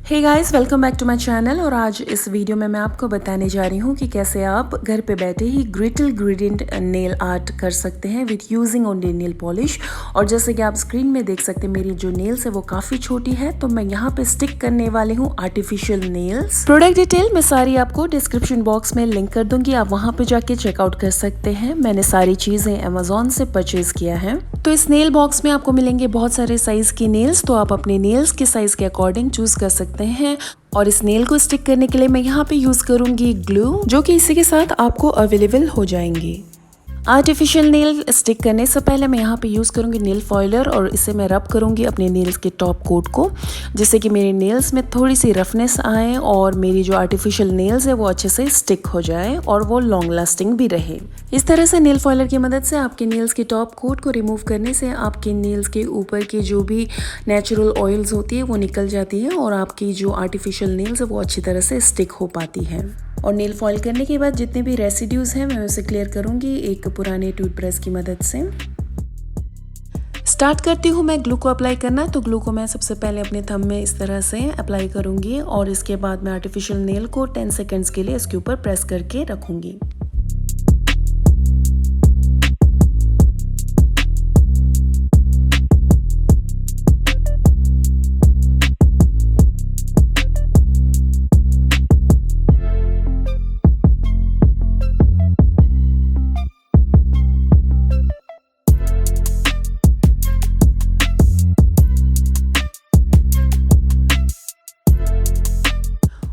Hey guys, welcome back to my channel. और आज इस वीडियो में मैं आपको बताने जा रही हूँ कि कैसे आप घर पे बैठे ही ग्लिटर ग्रेडिएंट नेल आर्ट कर सकते हैं with using only nail polish. और जैसे कि आप स्क्रीन में देख सकते हैं, मेरी जो नेल्स है वो काफ़ी छोटी है, तो मैं यहाँ पे स्टिक करने वाली हूँ आर्टिफिशियल नेल्स। प्रोडक्ट डिटेल मैं सारी आपको डिस्क्रिप्शन बॉक्स में लिंक कर दूंगी, आप वहाँ पे जाके चेकआउट कर सकते हैं। मैंने सारी चीज़ें अमेजोन से परचेज किया है। तो इस नेल बॉक्स में आपको मिलेंगे बहुत सारे साइज की नेल्स, तो आप अपने नेल्स के साइज के अकॉर्डिंग चूज कर सकते हैं। और इस नेल को स्टिक करने के लिए मैं यहाँ पे यूज करूंगी ग्लू, जो कि इसी के साथ आपको अवेलेबल हो जाएंगी। आर्टिफिशियल नेल स्टिक करने से पहले मैं यहाँ पे यूज़ करूँगी नेल फॉइलर, और इसे मैं रब करूँगी अपने नेल्स के टॉप कोट को, जिससे कि मेरे नेल्स में थोड़ी सी रफनेस आए और मेरी जो आर्टिफिशियल नेल्स है वो अच्छे से स्टिक हो जाए और वो लॉन्ग लास्टिंग भी रहे। इस तरह से नेल फॉइलर की मदद से आपके नेल्स के टॉप कोट को रिमूव करने से आपके नेल्स के ऊपर की जो भी नेचुरल ऑयल्स होती है वो निकल जाती है और आपकी जो आर्टिफिशियल नेल्स है वो अच्छी तरह से स्टिक हो पाती है। और नेल फॉइल करने के बाद जितने भी रेसिड्यूज हैं मैं उसे क्लियर करूंगी एक पुराने टूथब्रश की मदद से। स्टार्ट करती हूँ मैं ग्लू को अप्लाई करना। तो ग्लू को मैं सबसे पहले अपने थंब में इस तरह से अप्लाई करूंगी और इसके बाद मैं आर्टिफिशियल नेल को 10 सेकेंड्स के लिए इसके ऊपर प्रेस करके रखूंगी।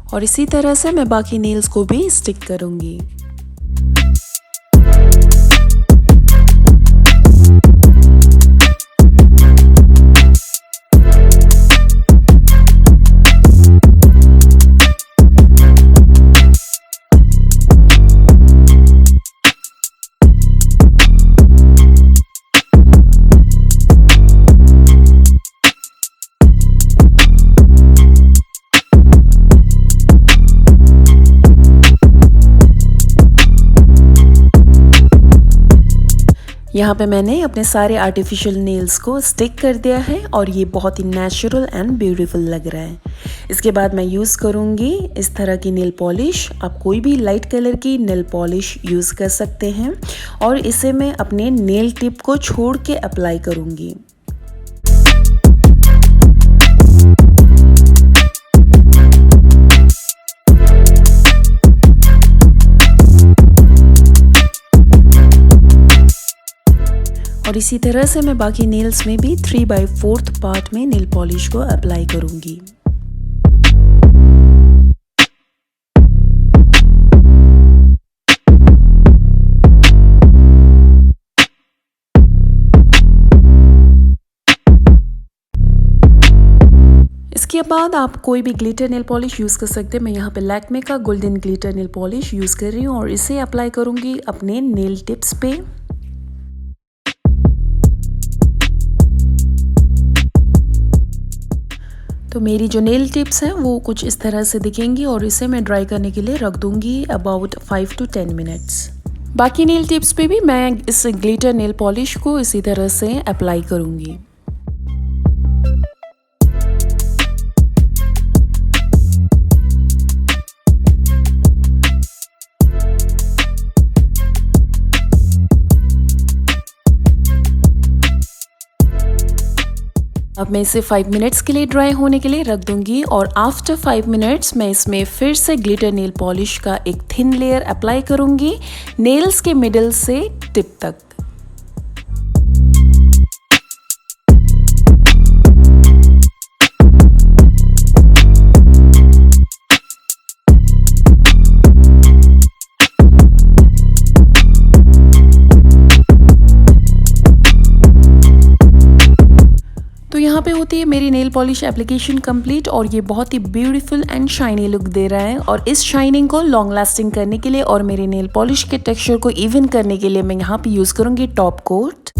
और इसी तरह से मैं बाकी नेल्स को भी स्टिक करूंगी। यहाँ पे मैंने अपने सारे आर्टिफिशियल नेल्स को स्टिक कर दिया है और ये बहुत ही नेचुरल एंड ब्यूटीफुल लग रहा है। इसके बाद मैं यूज़ करूँगी इस तरह की नेल पॉलिश। आप कोई भी लाइट कलर की नेल पॉलिश यूज़ कर सकते हैं और इसे मैं अपने नेल टिप को छोड़ के अप्लाई करूँगी। और इसी तरह से मैं बाकी नेल्स में भी 3/4 पार्ट में नेल पॉलिश को अप्लाई करूंगी। इसके बाद आप कोई भी ग्लिटर नेल पॉलिश यूज़ कर सकते हैं। मैं यहाँ पे लैक्मे का golden glitter nail polish use कर रही हूँ और इसे अप्लाई करूंगी अपने नेल टिप्स पे। तो मेरी जो नेल टिप्स हैं वो कुछ इस तरह से दिखेंगी और इसे मैं ड्राई करने के लिए रख दूंगी अबाउट 5 to 10 मिनट्स। बाकी नेल टिप्स पे भी मैं इस ग्लिटर नेल पॉलिश को इसी तरह से अप्लाई करूंगी। अब मैं इसे 5 मिनट्स के लिए ड्राई होने के लिए रख दूंगी और आफ्टर 5 मिनट्स मैं इसमें फिर से ग्लिटर नेल पॉलिश का एक थिन लेयर अप्लाई करूंगी नेल्स के मिडल से टिप तक। तो यहाँ पे होती है मेरी नेल पॉलिश एप्लीकेशन कंप्लीट और ये बहुत ही ब्यूटीफुल एंड शाइनी लुक दे रहा है। और इस शाइनिंग को लॉन्ग लास्टिंग करने के लिए और मेरे नेल पॉलिश के टेक्सचर को इवन करने के लिए मैं यहाँ पे यूज़ करूँगी टॉप कोट।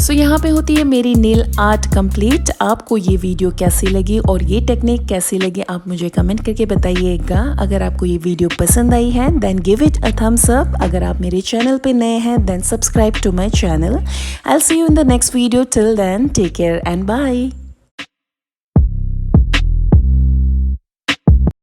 सो यहाँ पे होती है मेरी नेल आर्ट कंप्लीट। आपको ये वीडियो कैसी लगी और ये टेक्निक कैसी लगी आप मुझे कमेंट करके बताइएगा। अगर आपको ये वीडियो पसंद आई है then give it a thumbs up. अगर आप मेरे चैनल पे नए हैं then subscribe to my channel. I will see you in the next video. Till then take care and bye.